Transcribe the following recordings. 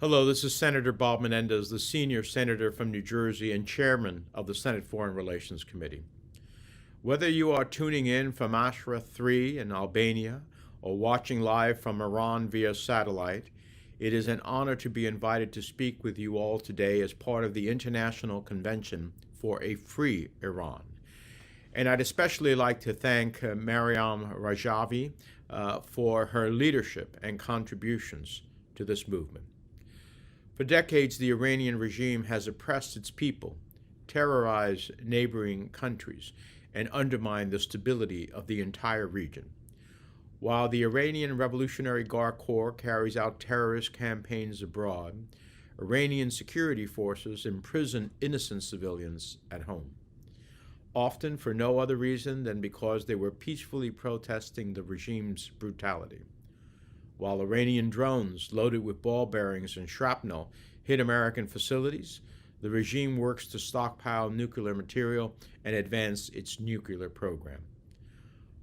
Hello, this is Senator Bob Menendez, the senior senator from New Jersey and chairman of the Senate Foreign Relations Committee. Whether you are tuning in from Ashra 3 in Albania or watching live from Iran via satellite, it is an honor to be invited to speak with you all today as part of the International Convention for a Free Iran. And I'd especially like to thank Maryam Rajavi for her leadership and contributions to this movement. For decades, the Iranian regime has oppressed its people, terrorized neighboring countries, and undermined the stability of the entire region. While the Iranian Revolutionary Guard Corps carries out terrorist campaigns abroad, Iranian security forces imprison innocent civilians at home, often for no other reason than because they were peacefully protesting the regime's brutality. While Iranian drones loaded with ball bearings and shrapnel hit American facilities, the regime works to stockpile nuclear material and advance its nuclear program.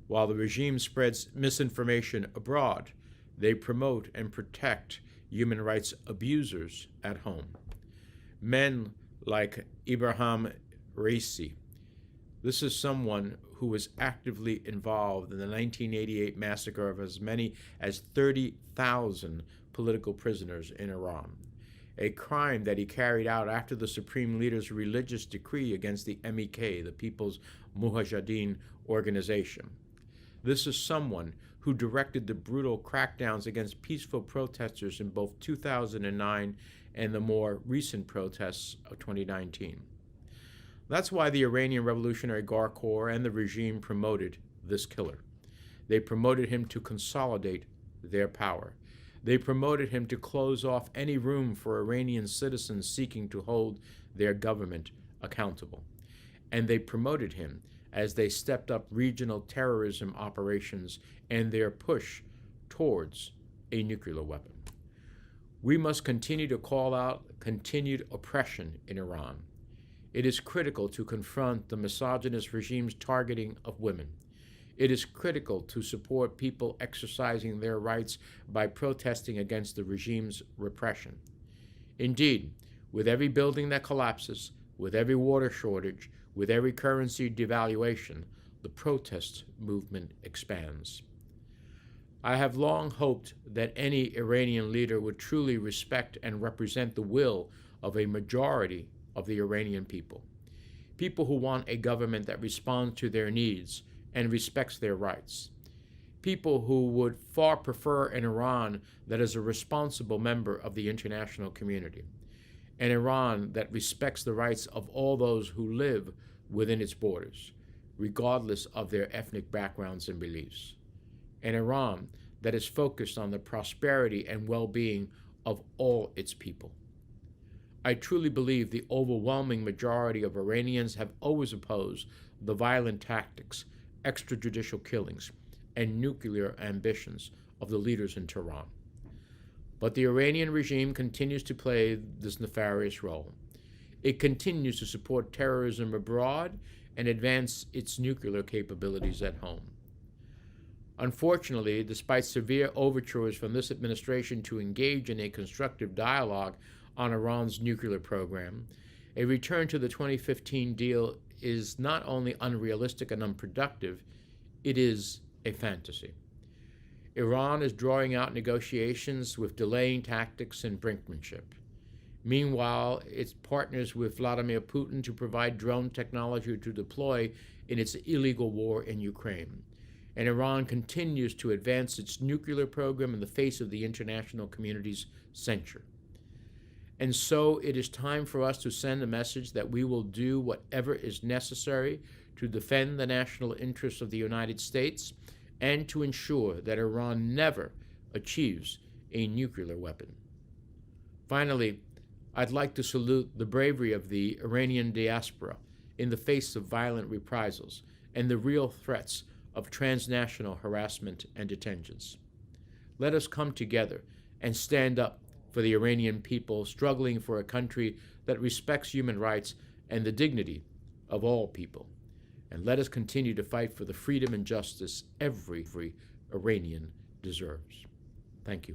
While the regime spreads misinformation abroad, they promote and protect human rights abusers at home. Men like Ibrahim Raisi. This is someone who was actively involved in the 1988 massacre of as many as 30,000 political prisoners in Iran, a crime that he carried out after the supreme leader's religious decree against the MEK, the People's Mujahideen Organization. This is someone who directed the brutal crackdowns against peaceful protesters in both 2009 and the more recent protests of 2019. That's why the Iranian Revolutionary Guard Corps and the regime promoted this killer. They promoted him to consolidate their power. They promoted him to close off any room for Iranian citizens seeking to hold their government accountable. And they promoted him as they stepped up regional terrorism operations and their push towards a nuclear weapon. We must continue to call out continued oppression in Iran. It is critical to confront the misogynist regime's targeting of women. It is critical to support people exercising their rights by protesting against the regime's repression. Indeed, with every building that collapses, with every water shortage, with every currency devaluation, the protest movement expands. I have long hoped that any Iranian leader would truly respect and represent the will of a majority of the Iranian people who want a government that responds to their needs and respects their rights, people who would far prefer an Iran that is a responsible member of the international community, an Iran that respects the rights of all those who live within its borders, regardless of their ethnic backgrounds and beliefs, an Iran that is focused on the prosperity and well-being of all its people. I truly believe the overwhelming majority of Iranians have always opposed the violent tactics, extrajudicial killings, and nuclear ambitions of the leaders in Tehran. But the Iranian regime continues to play this nefarious role. It continues to support terrorism abroad and advance its nuclear capabilities at home. Unfortunately, despite severe overtures from this administration to engage in a constructive dialogue on Iran's nuclear program, a return to the 2015 deal is not only unrealistic and unproductive, it is a fantasy. Iran is drawing out negotiations with delaying tactics and brinkmanship. Meanwhile, it partners with Vladimir Putin to provide drone technology to deploy in its illegal war in Ukraine. And Iran continues to advance its nuclear program in the face of the international community's censure. And so it is time for us to send a message that we will do whatever is necessary to defend the national interests of the United States and to ensure that Iran never achieves a nuclear weapon. Finally, I'd like to salute the bravery of the Iranian diaspora in the face of violent reprisals and the real threats of transnational harassment and detentions. Let us come together and stand up for the Iranian people struggling for a country that respects human rights and the dignity of all people. And let us continue to fight for the freedom and justice every Iranian deserves. Thank you.